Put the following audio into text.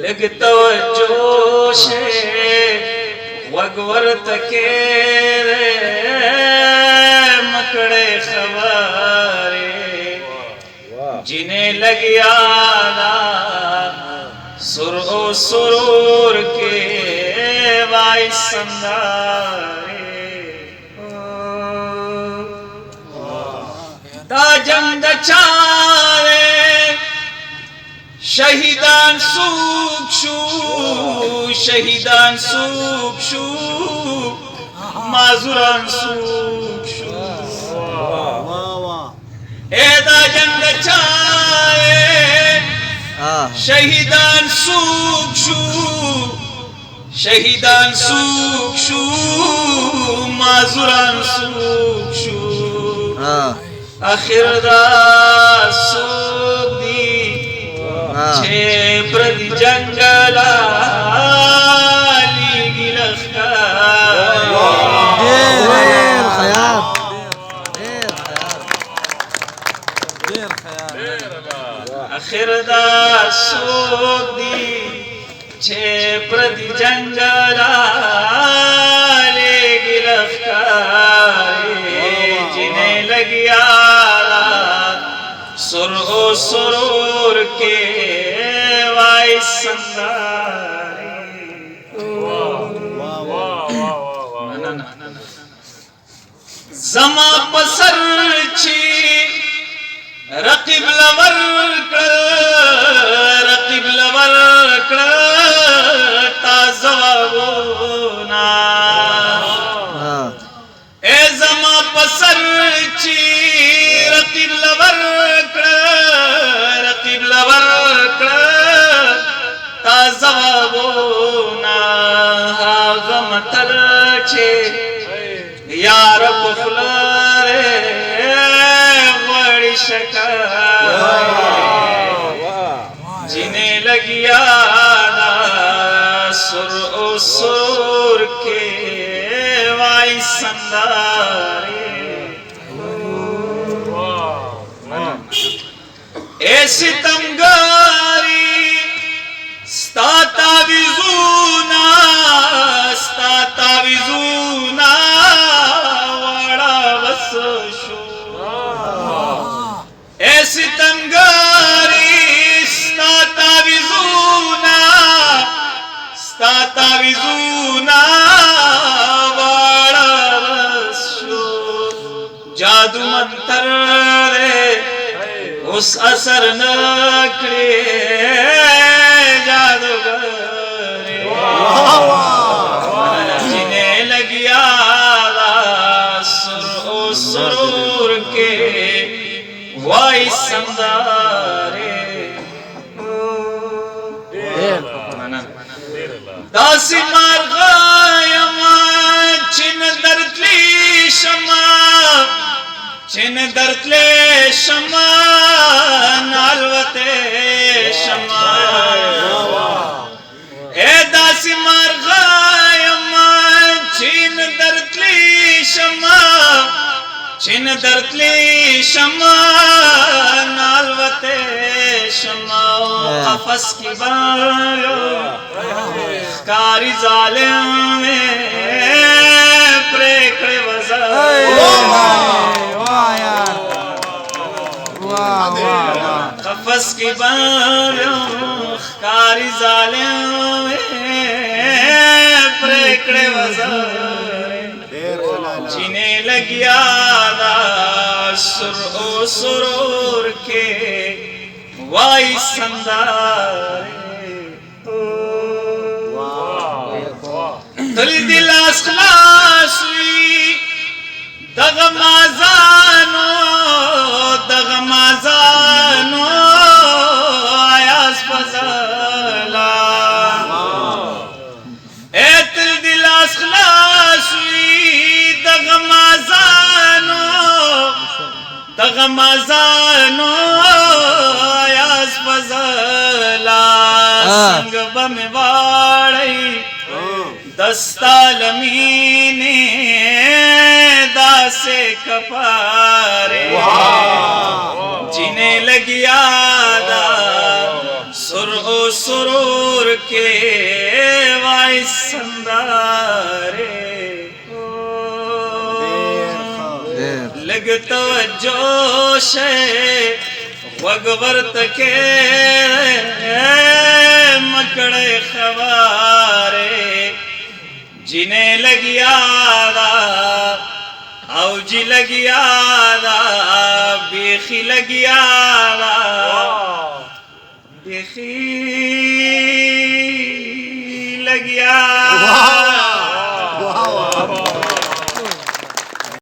लगता जोश वगवर तके मकड़े खबारे जिन्हें लग यादा सुर ओ सुरूर के वाई संदारे दाजम दचारे शहीदान सूक्षू शहीदान सूक्षू माजुरान सूक्षू एदा जंग चाए शहीदान सूक्षू शहीदान सूक्षू माजुरान सूक्षू आखिर दा सोदी छे प्रति जंगला आखिर दा सोदी छे प्रति जंगला जिन्हें लगिया सुर ओ सुरूर के वाई संदारे जमा पसरची रकीब लवर ताजवाबोना ए जमा पसरची रकीब लवर ताजवाबोना गम तलचे यार पुफलरे बड़ी जिन्हें लगिया सुर ओ सुर के वाई संदारे ए सितमगारी स्ताताविजूना वाड़ा वसशो ए सितमगारी स्ताताविजूना वाड़ा वसशो जादू मंतर रे उस असर न करे जादूगर जिन्हें लगिया सुर ओ सुरूर के वाई संदारे दासी मार गायमा चिन दर्दली शमा नालवते शमा ए दासी मार गायमा चिन दर्दली शमा नालवते शमा कफस की बायो कारी जालिम में प्रेकड़े वज़ा कफस की बायों कारी जालिम में प्रेकड़े वज़ा जिन्हें लगिया सुर ओ सुरूर के वाई संदारे दिल दिलास खलासवी दगमाजानो आयास फजला ए दिल दिलास खलासवी दगमाजानो आयास फजला संग बम वाड़ई दस्तालमीने दासे कपारे जिन्हें लगिया सुर ओ सुरूर के वाइस संदारे लग तवज्जो शे वगवर्त के मकड़े खबारे जिन्हें लगियादा औजी लगियादा बेखी लगियादा बेखी लगियादा